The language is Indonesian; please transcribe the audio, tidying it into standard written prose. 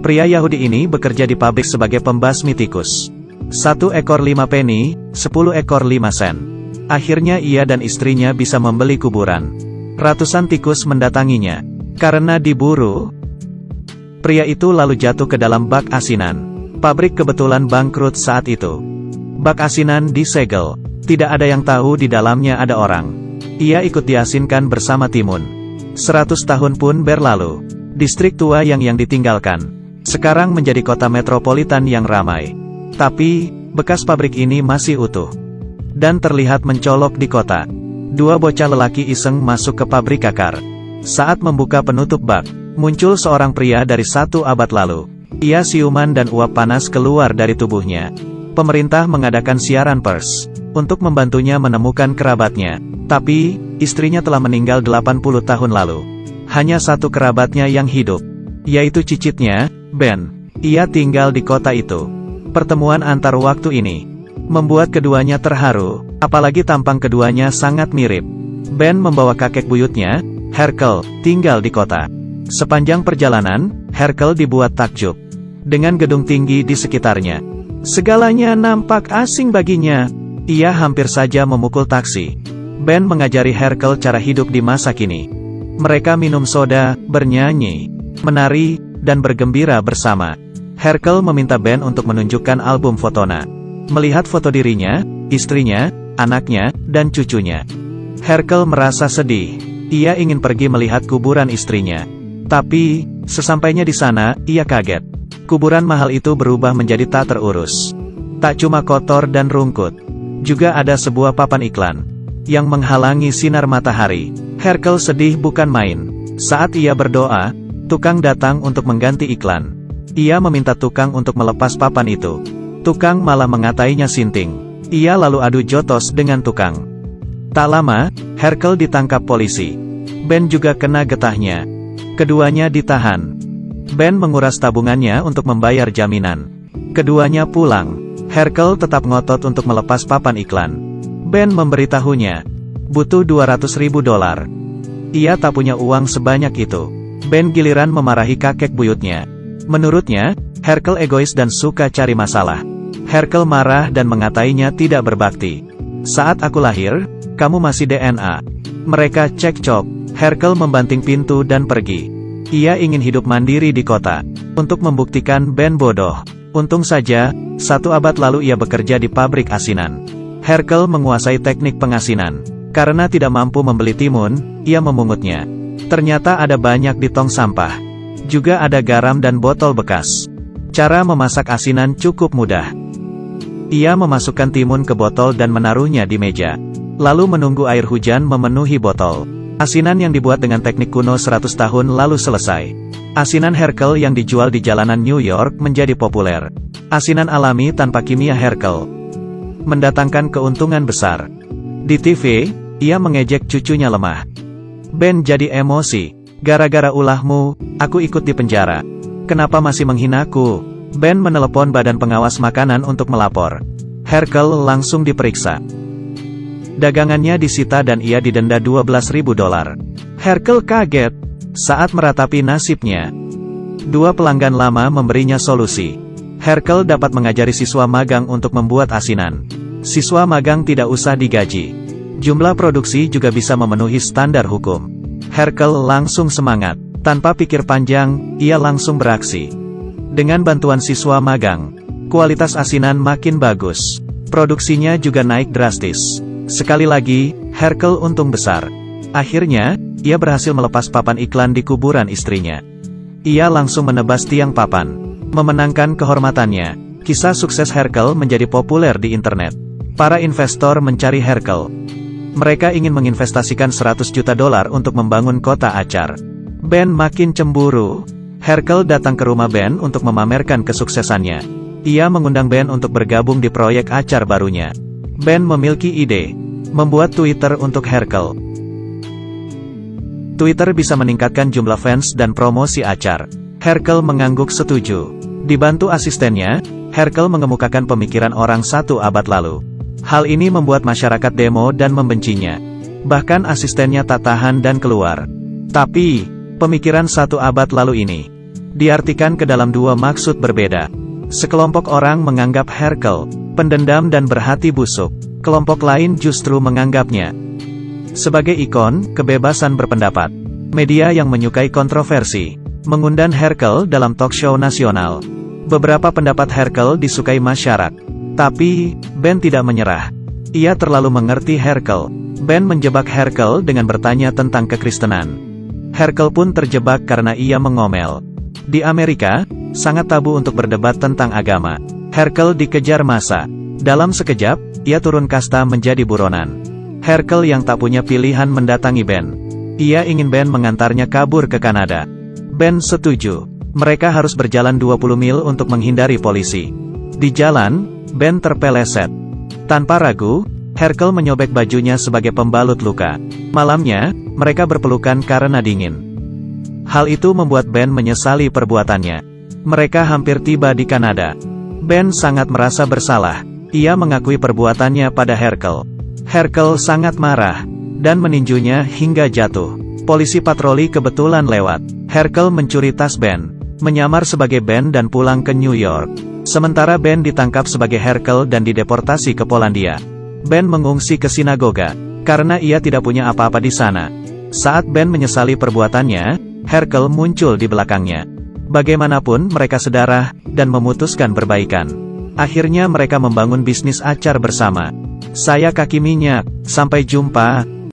Pria Yahudi ini bekerja di pabrik sebagai pembasmi tikus. 1 ekor 5 penny, 10 ekor 5 sen. Akhirnya ia dan istrinya bisa membeli kuburan. Ratusan tikus mendatanginya. Karena diburu, pria itu lalu jatuh ke dalam bak asinan. Pabrik kebetulan bangkrut saat itu. Bak asinan disegel. Tidak ada yang tahu di dalamnya ada orang. Ia ikut diasinkan bersama timun. 100 tahun pun berlalu. Distrik tua yang ditinggalkan sekarang menjadi kota metropolitan yang ramai. Tapi, bekas pabrik ini masih utuh. Dan terlihat mencolok di kota. 2 bocah lelaki iseng masuk ke pabrik kakar. Saat membuka penutup bak, muncul seorang pria dari 1 abad lalu. Ia siuman dan uap panas keluar dari tubuhnya. Pemerintah mengadakan siaran pers untuk membantunya menemukan kerabatnya. Tapi, istrinya telah meninggal 80 tahun lalu. Hanya 1 kerabatnya yang hidup, yaitu cicitnya, Ben. Ia tinggal di kota itu. Pertemuan antar waktu ini membuat keduanya terharu, apalagi tampang keduanya sangat mirip. Ben membawa kakek buyutnya, Herkel, tinggal di kota. Sepanjang perjalanan, Herkel dibuat takjub dengan gedung tinggi di sekitarnya. Segalanya nampak asing baginya. Ia hampir saja memukul taksi. Ben mengajari Herkel cara hidup di masa kini. Mereka minum soda, bernyanyi, menari, dan bergembira bersama. Herkel meminta Ben untuk menunjukkan album fotona. Melihat foto dirinya, istrinya, anaknya, dan cucunya, Herkel merasa sedih. Ia ingin pergi melihat kuburan istrinya. Tapi, sesampainya di sana, ia kaget. Kuburan mahal itu berubah menjadi tak terurus. Tak cuma kotor dan rungkut, juga ada sebuah papan iklan yang menghalangi sinar matahari. Herkel sedih bukan main. Saat ia berdoa, tukang datang untuk mengganti iklan. Ia meminta tukang untuk melepas papan itu. Tukang malah mengatainya sinting. Ia lalu adu jotos dengan tukang. Tak lama, Herkel ditangkap polisi. Ben juga kena getahnya. Keduanya ditahan. Ben menguras tabungannya untuk membayar jaminan. Keduanya pulang. Herkel tetap ngotot untuk melepas papan iklan. Ben memberitahunya, butuh $200.000. Ia tak punya uang sebanyak itu. Ben giliran memarahi kakek buyutnya. Menurutnya, Herkel egois dan suka cari masalah. Herkel marah dan mengatainya tidak berbakti. Saat aku lahir, kamu masih DNA. Mereka cekcok. Herkel membanting pintu dan pergi. Ia ingin hidup mandiri di kota. Untuk membuktikan Ben bodoh. Untung saja, 1 abad lalu ia bekerja di pabrik asinan. Herkel menguasai teknik pengasinan. Karena tidak mampu membeli timun, ia memungutnya. Ternyata ada banyak di tong sampah. Juga ada garam dan botol bekas. Cara memasak asinan cukup mudah. Ia memasukkan timun ke botol dan menaruhnya di meja. Lalu menunggu air hujan memenuhi botol. Asinan yang dibuat dengan teknik kuno 100 tahun lalu selesai. Asinan Herkel yang dijual di jalanan New York menjadi populer. Asinan alami tanpa kimia Herkel mendatangkan keuntungan besar. Di TV, ia mengejek cucunya lemah. Ben jadi emosi. Gara-gara ulahmu, aku ikut di penjara. Kenapa masih menghinaku? Ben menelepon badan pengawas makanan untuk melapor. Herkel langsung diperiksa. Dagangannya disita dan ia didenda $12.000. Herkel kaget saat meratapi nasibnya. 2 pelanggan lama memberinya solusi. Herkel dapat mengajari siswa magang untuk membuat asinan. Siswa magang tidak usah digaji. Jumlah produksi juga bisa memenuhi standar hukum. Herkel langsung semangat. Tanpa pikir panjang, ia langsung beraksi. Dengan bantuan siswa magang, kualitas asinan makin bagus. Produksinya juga naik drastis. Sekali lagi, Herkel untung besar. Akhirnya, ia berhasil melepas papan iklan di kuburan istrinya. Ia langsung menebas tiang papan, memenangkan kehormatannya. Kisah sukses Herkel menjadi populer di internet. Para investor mencari Herkel. Mereka ingin menginvestasikan $100 juta untuk membangun kota acar. Ben makin cemburu. Herkel datang ke rumah Ben untuk memamerkan kesuksesannya. Ia mengundang Ben untuk bergabung di proyek acar barunya. Ben memiliki ide, membuat Twitter untuk Herkel. Twitter bisa meningkatkan jumlah fans dan promosi acar. Herkel mengangguk setuju. Dibantu asistennya, Herkel mengemukakan pemikiran orang 1 abad lalu. Hal ini membuat masyarakat demo dan membencinya. Bahkan asistennya tak tahan dan keluar. Tapi, pemikiran 1 abad lalu ini diartikan ke dalam dua maksud berbeda. Sekelompok orang menganggap Herkel pendendam dan berhati busuk. Kelompok lain justru menganggapnya sebagai ikon kebebasan berpendapat. Media yang menyukai kontroversi mengundang Herkel dalam talk show nasional. Beberapa pendapat Herkel disukai masyarakat, tapi Ben tidak menyerah. Ia terlalu mengerti Herkel. Ben menjebak Herkel dengan bertanya tentang kekristenan. Herkel pun terjebak karena ia mengomel. Di Amerika, sangat tabu untuk berdebat tentang agama. Herkel dikejar massa. Dalam sekejap, ia turun kasta menjadi buronan. Herkel yang tak punya pilihan mendatangi Ben. Ia ingin Ben mengantarnya kabur ke Kanada. Ben setuju. Mereka harus berjalan 20 mil untuk menghindari polisi. Di jalan, Ben terpeleset. Tanpa ragu, Herkel menyobek bajunya sebagai pembalut luka. Malamnya, mereka berpelukan karena dingin. Hal itu membuat Ben menyesali perbuatannya. Mereka hampir tiba di Kanada. Ben sangat merasa bersalah. Ia mengakui perbuatannya pada Herkel. Herkel sangat marah dan meninjunya hingga jatuh. Polisi patroli kebetulan lewat. Herkel mencuri tas Ben, menyamar sebagai Ben dan pulang ke New York. Sementara Ben ditangkap sebagai Herkel dan dideportasi ke Polandia. Ben mengungsi ke sinagoga karena ia tidak punya apa-apa di sana. Saat Ben menyesali perbuatannya, Herkel muncul di belakangnya. Bagaimanapun mereka sedarah dan memutuskan berbaikan. Akhirnya mereka membangun bisnis acar bersama. Saya Kaki Minyak, sampai jumpa.